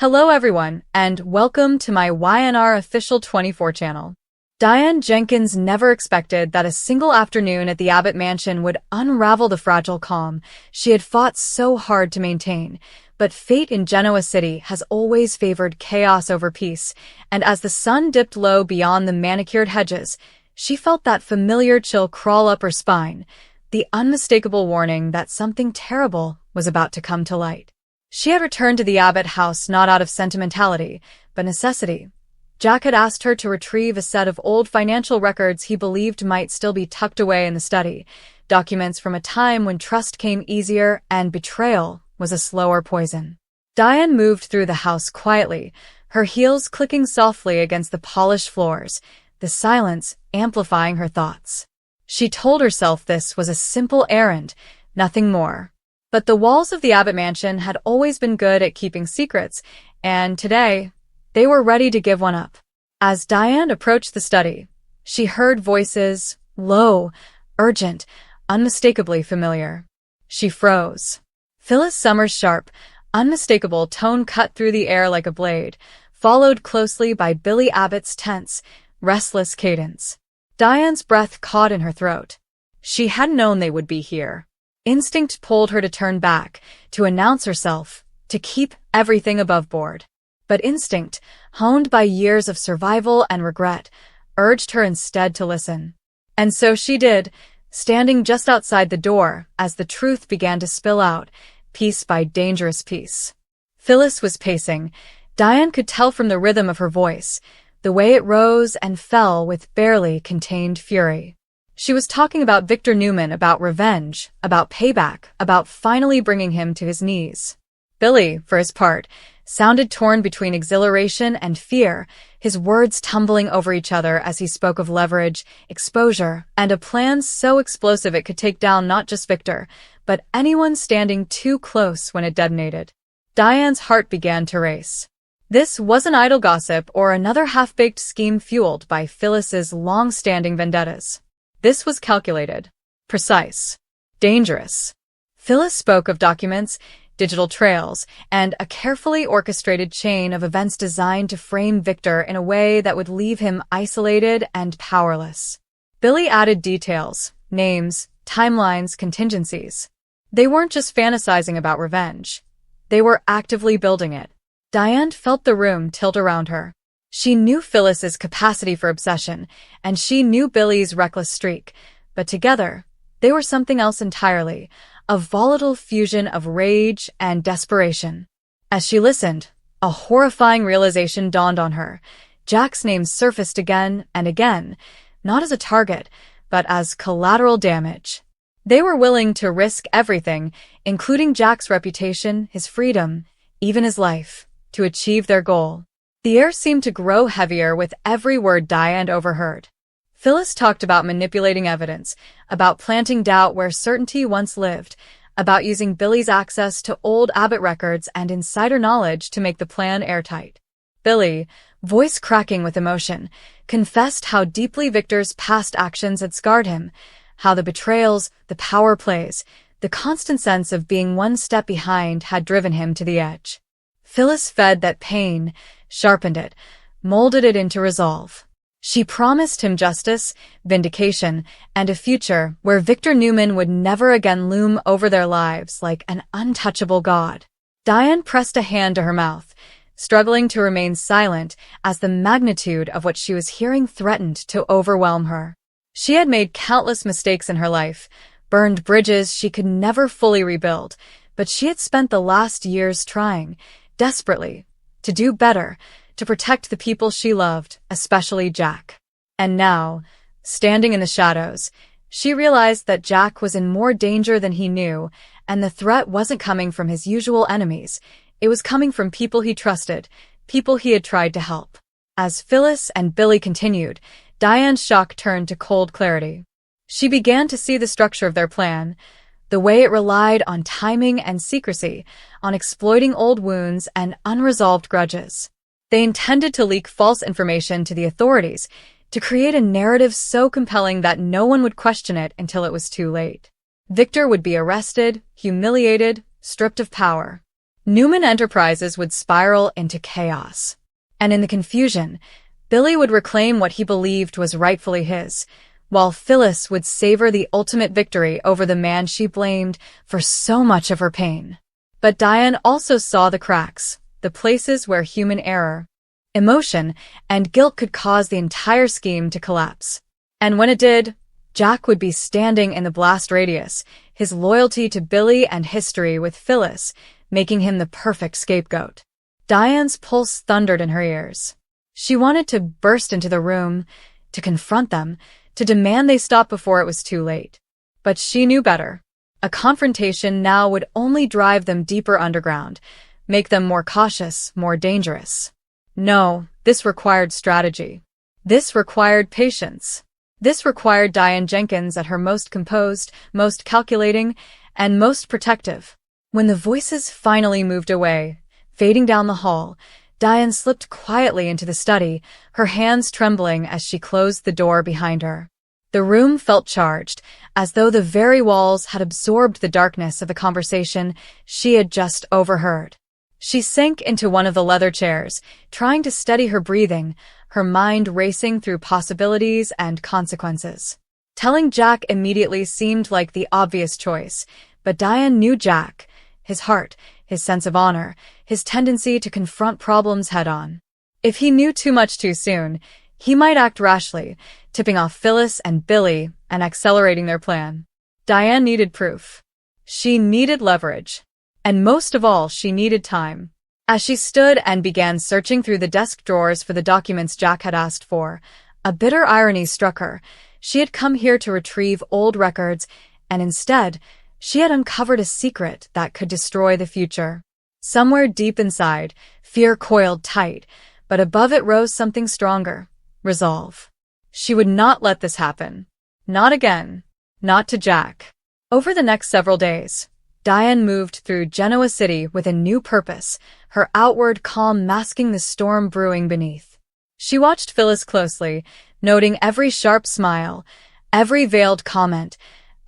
Hello everyone, and welcome to my YNR Official 24 channel. Diane Jenkins never expected that a single afternoon at the Abbott mansion would unravel the fragile calm she had fought so hard to maintain. But fate in Genoa City has always favored chaos over peace, and as the sun dipped low beyond the manicured hedges, she felt that familiar chill crawl up her spine, the unmistakable warning that something terrible was about to come to light. She had returned to the Abbott house not out of sentimentality, but necessity. Jack had asked her to retrieve a set of old financial records he believed might still be tucked away in the study, documents from a time when trust came easier and betrayal was a slower poison. Diane moved through the house quietly, her heels clicking softly against the polished floors, the silence amplifying her thoughts. She told herself this was a simple errand, nothing more. But the walls of the Abbott mansion had always been good at keeping secrets, and today, they were ready to give one up. As Diane approached the study, she heard voices, low, urgent, unmistakably familiar. She froze. Phyllis Summers' sharp, unmistakable tone cut through the air like a blade, followed closely by Billy Abbott's tense, restless cadence. Diane's breath caught in her throat. She had known they would be here. Instinct pulled her to turn back, to announce herself, to keep everything above board. But instinct, honed by years of survival and regret, urged her instead to listen. And so she did, standing just outside the door as the truth began to spill out, piece by dangerous piece. Phyllis was pacing. Diane could tell from the rhythm of her voice, the way it rose and fell with barely contained fury. She was talking about Victor Newman, about revenge, about payback, about finally bringing him to his knees. Billy, for his part, sounded torn between exhilaration and fear, his words tumbling over each other as he spoke of leverage, exposure, and a plan so explosive it could take down not just Victor, but anyone standing too close when it detonated. Diane's heart began to race. This wasn't idle gossip or another half-baked scheme fueled by Phyllis's long-standing vendettas. This was calculated, precise, dangerous. Phyllis spoke of documents, digital trails, and a carefully orchestrated chain of events designed to frame Victor in a way that would leave him isolated and powerless. Billy added details, names, timelines, contingencies. They weren't just fantasizing about revenge. They were actively building it. Diane felt the room tilt around her. She knew Phyllis's capacity for obsession, and she knew Billy's reckless streak, but together, they were something else entirely, a volatile fusion of rage and desperation. As she listened, a horrifying realization dawned on her. Jack's name surfaced again and again, not as a target, but as collateral damage. They were willing to risk everything, including Jack's reputation, his freedom, even his life, to achieve their goal. The air seemed to grow heavier with every word Diane overheard. Phyllis talked about manipulating evidence, about planting doubt where certainty once lived, about using Billy's access to old Abbott records and insider knowledge to make the plan airtight. Billy, voice cracking with emotion, confessed how deeply Victor's past actions had scarred him, how the betrayals, the power plays, the constant sense of being one step behind had driven him to the edge. Phyllis fed that pain, sharpened it, molded it into resolve. She promised him justice, vindication, and a future where Victor Newman would never again loom over their lives like an untouchable god. Diane pressed a hand to her mouth, struggling to remain silent as the magnitude of what she was hearing threatened to overwhelm her. She had made countless mistakes in her life, burned bridges she could never fully rebuild, but she had spent the last years trying, desperately, to do better, to protect the people she loved, especially Jack. And now, standing in the shadows, she realized that Jack was in more danger than he knew, and the threat wasn't coming from his usual enemies. It was coming from people he trusted, people he had tried to help. As Phyllis and Billy continued, Diane's shock turned to cold clarity. She began to see the structure of their plan, the way it relied on timing and secrecy, on exploiting old wounds and unresolved grudges. They intended to leak false information to the authorities, to create a narrative so compelling that no one would question it until it was too late. Victor would be arrested, humiliated, stripped of power. Newman Enterprises would spiral into chaos. And in the confusion, Billy would reclaim what he believed was rightfully his, while Phyllis would savor the ultimate victory over the man she blamed for so much of her pain. But Diane also saw the cracks, the places where human error, emotion, and guilt could cause the entire scheme to collapse. And when it did, Jack would be standing in the blast radius, his loyalty to Billy and history with Phyllis, making him the perfect scapegoat. Diane's pulse thundered in her ears. She wanted to burst into the room, to confront them, to demand they stop before it was too late. But she knew better. A confrontation now would only drive them deeper underground, make them more cautious, more dangerous. No, this required strategy. This required patience. This required Diane Jenkins at her most composed, most calculating, and most protective. When the voices finally moved away, fading down the hall, Diane slipped quietly into the study, her hands trembling as she closed the door behind her. The room felt charged, as though the very walls had absorbed the darkness of the conversation she had just overheard. She sank into one of the leather chairs, trying to steady her breathing, her mind racing through possibilities and consequences. Telling Jack immediately seemed like the obvious choice, but Diane knew Jack, his heart, his sense of honor, his tendency to confront problems head-on. If he knew too much too soon, he might act rashly, tipping off Phyllis and Billy and accelerating their plan. Diane needed proof. She needed leverage. And most of all, she needed time. As she stood and began searching through the desk drawers for the documents Jack had asked for, a bitter irony struck her. She had come here to retrieve old records, and instead, she had uncovered a secret that could destroy the future. Somewhere deep inside, fear coiled tight, but above it rose something stronger: resolve. She would not let this happen. Not again. Not to Jack. Over the next several days, Diane moved through Genoa City with a new purpose, her outward calm masking the storm brewing beneath. She watched Phyllis closely, noting every sharp smile, every veiled comment,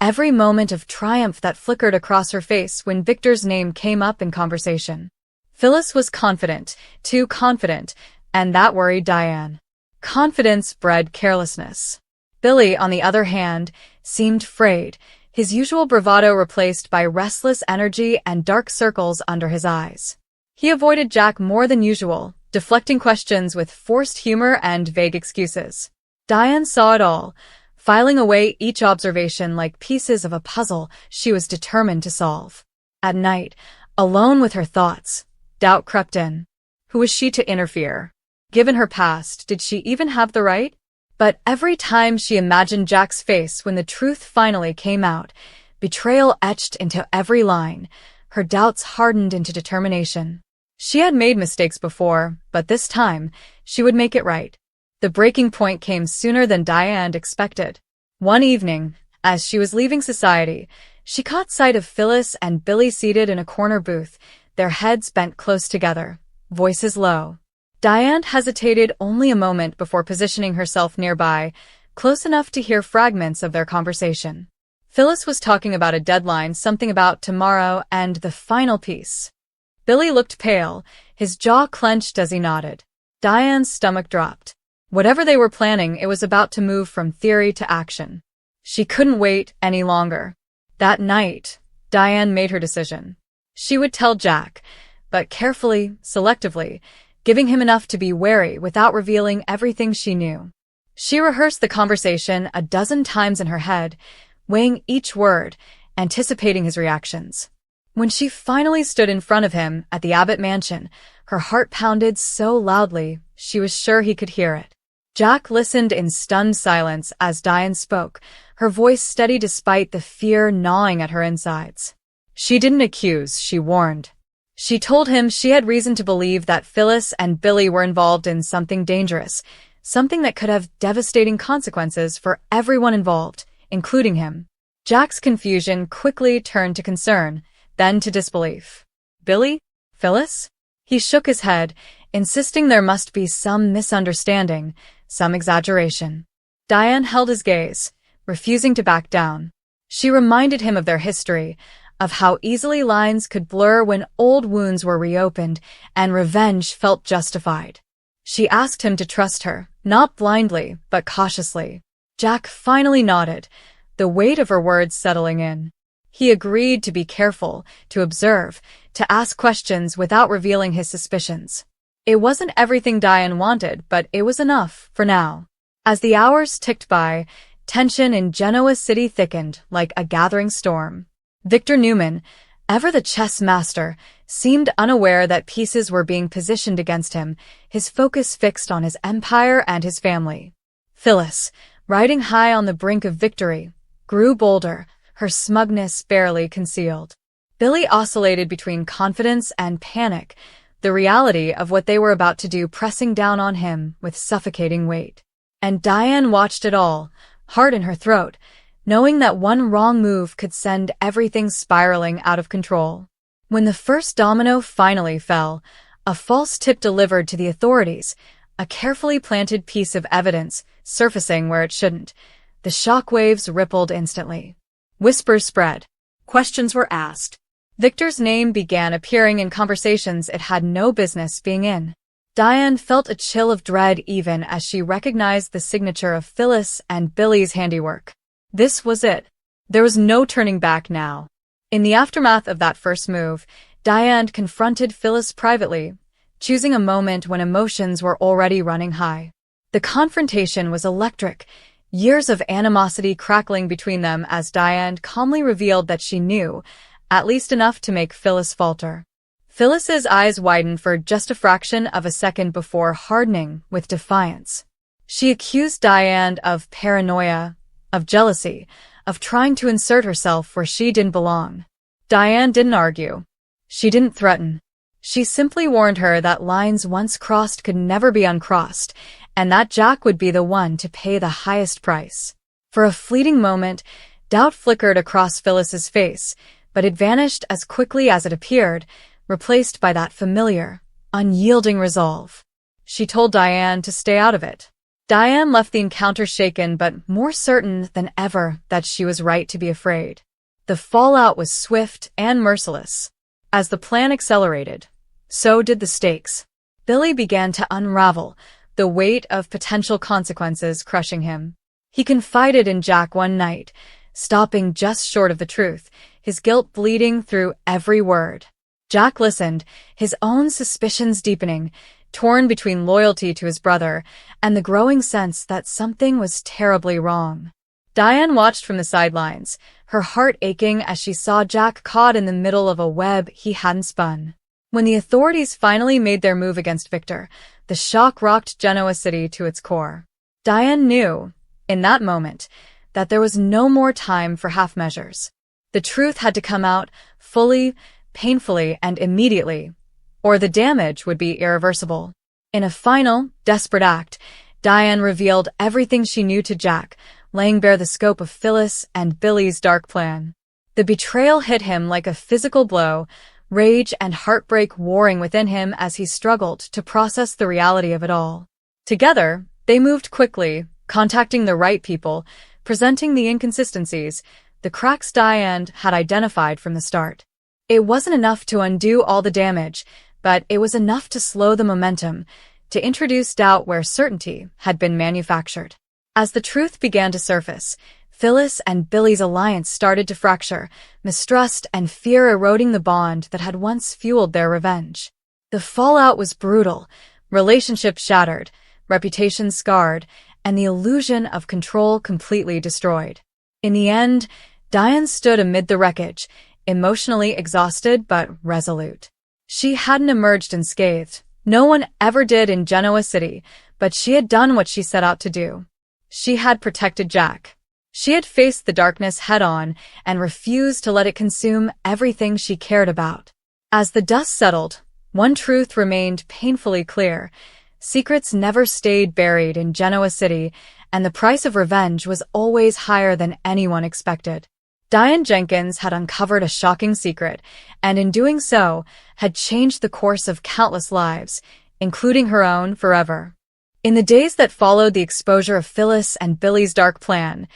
every moment of triumph that flickered across her face when Victor's name came up in conversation. Phyllis was confident, too confident, and that worried Diane. Confidence bred carelessness. Billy, on the other hand, seemed frayed, his usual bravado replaced by restless energy and dark circles under his eyes. He avoided Jack more than usual, deflecting questions with forced humor and vague excuses. Diane saw it all, filing away each observation like pieces of a puzzle she was determined to solve. At night, alone with her thoughts, doubt crept in. Who was she to interfere? Given her past, did she even have the right? But every time she imagined Jack's face when the truth finally came out, betrayal etched into every line, her doubts hardened into determination. She had made mistakes before, but this time, she would make it right. The breaking point came sooner than Diane expected. One evening, as she was leaving society, she caught sight of Phyllis and Billy seated in a corner booth, their heads bent close together, voices low. Diane hesitated only a moment before positioning herself nearby, close enough to hear fragments of their conversation. Phyllis was talking about a deadline, something about tomorrow, and the final piece. Billy looked pale, his jaw clenched as he nodded. Diane's stomach dropped. Whatever they were planning, it was about to move from theory to action. She couldn't wait any longer. That night, Diane made her decision. She would tell Jack, but carefully, selectively, giving him enough to be wary without revealing everything she knew. She rehearsed the conversation a dozen times in her head, weighing each word, anticipating his reactions. When she finally stood in front of him at the Abbott mansion, her heart pounded so loudly she was sure he could hear it. Jack listened in stunned silence as Diane spoke, her voice steady despite the fear gnawing at her insides. She didn't accuse, she warned. She told him she had reason to believe that Phyllis and Billy were involved in something dangerous, something that could have devastating consequences for everyone involved, including him. Jack's confusion quickly turned to concern, then to disbelief. Billy? Phyllis? He shook his head, insisting there must be some misunderstanding, some exaggeration. Diane held his gaze, refusing to back down. She reminded him of their history, of how easily lines could blur when old wounds were reopened and revenge felt justified. She asked him to trust her, not blindly, but cautiously. Jack finally nodded, the weight of her words settling in. He agreed to be careful, to observe, to ask questions without revealing his suspicions. It wasn't everything Diane wanted, but it was enough, for now. As the hours ticked by, tension in Genoa City thickened like a gathering storm. Victor Newman, ever the chess master, seemed unaware that pieces were being positioned against him, his focus fixed on his empire and his family. Phyllis, riding high on the brink of victory, grew bolder, her smugness barely concealed. Billy oscillated between confidence and panic, the reality of what they were about to do pressing down on him with suffocating weight. And Diane watched it all, heart in her throat, knowing that one wrong move could send everything spiraling out of control. When the first domino finally fell, a false tip delivered to the authorities, a carefully planted piece of evidence surfacing where it shouldn't, the shockwaves rippled instantly. Whispers spread. Questions were asked. Victor's name began appearing in conversations it had no business being in. Diane felt a chill of dread even as she recognized the signature of Phyllis and Billy's handiwork. This was it. There was no turning back now. In the aftermath of that first move, Diane confronted Phyllis privately, choosing a moment when emotions were already running high. The confrontation was electric, years of animosity crackling between them as Diane calmly revealed that she knew, at least enough to make Phyllis falter. Phyllis's eyes widened for just a fraction of a second before hardening with defiance. She accused Diane of paranoia, of jealousy, of trying to insert herself where she didn't belong. Diane didn't argue. She didn't threaten. She simply warned her that lines once crossed could never be uncrossed, and that Jack would be the one to pay the highest price. For a fleeting moment, doubt flickered across Phyllis's face, but it vanished as quickly as it appeared, replaced by that familiar, unyielding resolve. She told Diane to stay out of it. Diane left the encounter shaken but more certain than ever that she was right to be afraid. The fallout was swift and merciless. As the plan accelerated, so did the stakes. Billy began to unravel, the weight of potential consequences crushing him. He confided in Jack one night, stopping just short of the truth, his guilt bleeding through every word. Jack listened, his own suspicions deepening, torn between loyalty to his brother and the growing sense that something was terribly wrong. Diane watched from the sidelines, her heart aching as she saw Jack caught in the middle of a web he hadn't spun. When the authorities finally made their move against Victor, the shock rocked Genoa City to its core. Diane knew, in that moment, that there was no more time for half measures. The truth had to come out fully, painfully, and immediately, or the damage would be irreversible. In a final, desperate act, Diane revealed everything she knew to Jack, laying bare the scope of Phyllis and Billy's dark plan. The betrayal hit him like a physical blow, rage and heartbreak warring within him as he struggled to process the reality of it all. Together, they moved quickly, contacting the right people, presenting the inconsistencies, the cracks Diane had identified from the start. It wasn't enough to undo all the damage, but it was enough to slow the momentum, to introduce doubt where certainty had been manufactured. As the truth began to surface, Phyllis and Billy's alliance started to fracture, mistrust and fear eroding the bond that had once fueled their revenge. The fallout was brutal, relationships shattered, reputations scarred, and the illusion of control completely destroyed. In the end, Diane stood amid the wreckage, emotionally exhausted but resolute. She hadn't emerged unscathed. No one ever did in Genoa City, but she had done what she set out to do. She had protected Jack. She had faced the darkness head-on and refused to let it consume everything she cared about. As the dust settled, one truth remained painfully clear. Secrets never stayed buried in Genoa City, and the price of revenge was always higher than anyone expected. Diane Jenkins had uncovered a shocking secret, and in doing so, had changed the course of countless lives, including her own forever. In the days that followed the exposure of Phyllis and Billy's dark plan,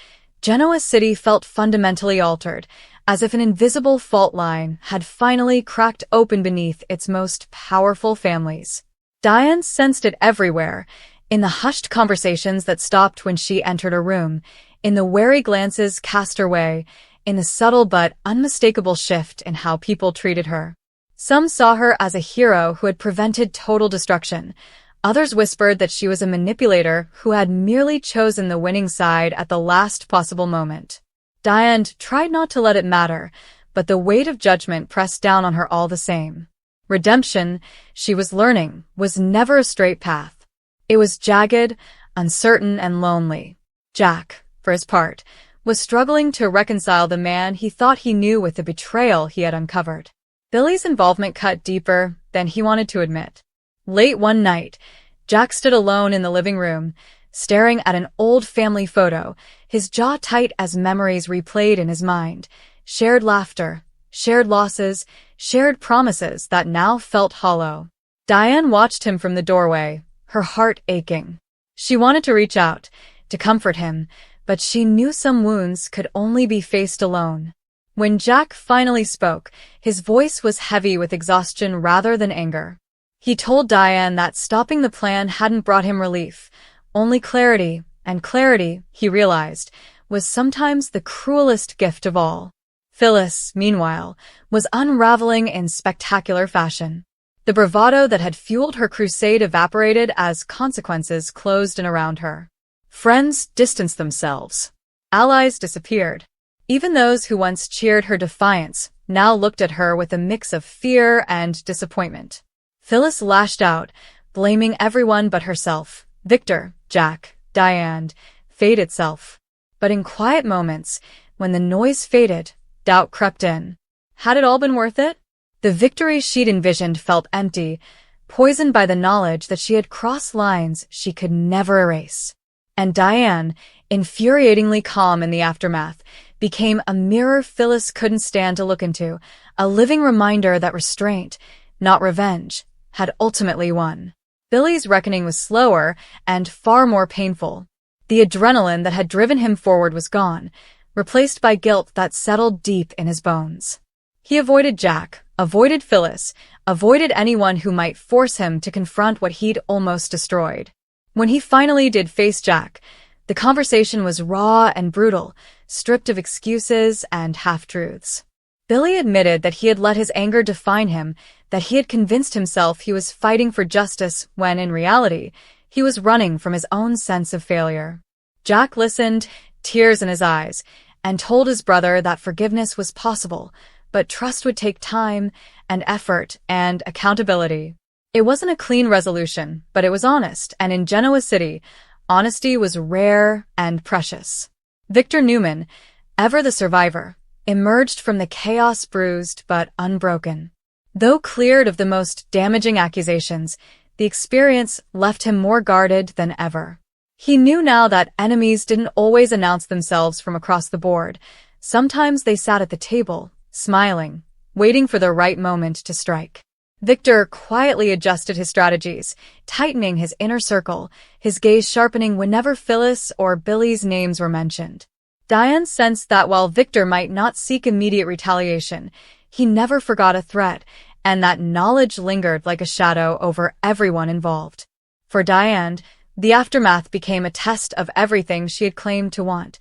Genoa City felt fundamentally altered, as if an invisible fault line had finally cracked open beneath its most powerful families. Diane sensed it everywhere, in the hushed conversations that stopped when she entered a room, in the wary glances cast her way, in the subtle but unmistakable shift in how people treated her. Some saw her as a hero who had prevented total destruction. Others whispered that she was a manipulator who had merely chosen the winning side at the last possible moment. Diane tried not to let it matter, but the weight of judgment pressed down on her all the same. Redemption, she was learning, was never a straight path. It was jagged, uncertain, and lonely. Jack, for his part, was struggling to reconcile the man he thought he knew with the betrayal he had uncovered. Billy's involvement cut deeper than he wanted to admit. Late one night, Jack stood alone in the living room, staring at an old family photo, his jaw tight as memories replayed in his mind. Shared laughter, shared losses, shared promises that now felt hollow. Diane watched him from the doorway, her heart aching. She wanted to reach out, to comfort him, but she knew some wounds could only be faced alone. When Jack finally spoke, his voice was heavy with exhaustion rather than anger. He told Diane that stopping the plan hadn't brought him relief, only clarity, and clarity, he realized, was sometimes the cruelest gift of all. Phyllis, meanwhile, was unraveling in spectacular fashion. The bravado that had fueled her crusade evaporated as consequences closed in around her. Friends distanced themselves. Allies disappeared. Even those who once cheered her defiance now looked at her with a mix of fear and disappointment. Phyllis lashed out, blaming everyone but herself. Victor, Jack, Diane, fate itself. But in quiet moments, when the noise faded, doubt crept in. Had it all been worth it? The victory she'd envisioned felt empty, poisoned by the knowledge that she had crossed lines she could never erase. And Diane, infuriatingly calm in the aftermath, became a mirror Phyllis couldn't stand to look into, a living reminder that restraint, not revenge, had ultimately won. Billy's reckoning was slower and far more painful. The adrenaline that had driven him forward was gone, replaced by guilt that settled deep in his bones. He avoided Jack, avoided Phyllis, avoided anyone who might force him to confront what he'd almost destroyed. When he finally did face Jack, the conversation was raw and brutal, stripped of excuses and half-truths. Billy admitted that he had let his anger define him, that he had convinced himself he was fighting for justice when, in reality, he was running from his own sense of failure. Jack listened, tears in his eyes, and told his brother that forgiveness was possible, but trust would take time and effort and accountability. It wasn't a clean resolution, but it was honest, and in Genoa City, honesty was rare and precious. Victor Newman, ever the survivor, emerged from the chaos bruised but unbroken. Though cleared of the most damaging accusations, the experience left him more guarded than ever. He knew now that enemies didn't always announce themselves from across the board. Sometimes they sat at the table, smiling, waiting for the right moment to strike. Victor quietly adjusted his strategies, tightening his inner circle, his gaze sharpening whenever Phyllis or Billy's names were mentioned. Diane sensed that while Victor might not seek immediate retaliation, he never forgot a threat, and that knowledge lingered like a shadow over everyone involved. For Diane, the aftermath became a test of everything she had claimed to want: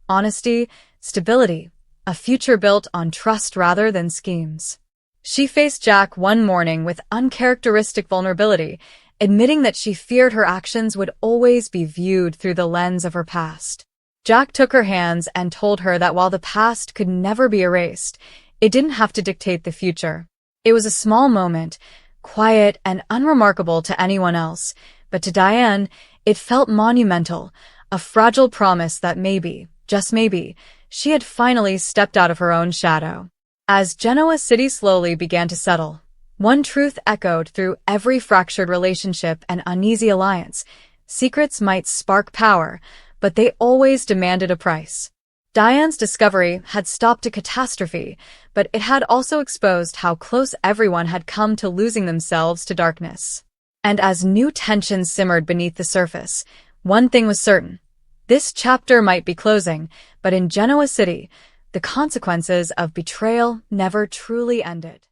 honesty, stability, a future built on trust rather than schemes. She faced Jack one morning with uncharacteristic vulnerability, admitting that she feared her actions would always be viewed through the lens of her past. Jack took her hands and told her that while the past could never be erased, it didn't have to dictate the future. It was a small moment, quiet and unremarkable to anyone else, but to Diane, it felt monumental, a fragile promise that maybe, just maybe, she had finally stepped out of her own shadow. As Genoa City slowly began to settle, one truth echoed through every fractured relationship and uneasy alliance: secrets might spark power, but they always demanded a price. Diane's discovery had stopped a catastrophe, but it had also exposed how close everyone had come to losing themselves to darkness. And as new tensions simmered beneath the surface, one thing was certain: this chapter might be closing, but in Genoa City, the consequences of betrayal never truly ended.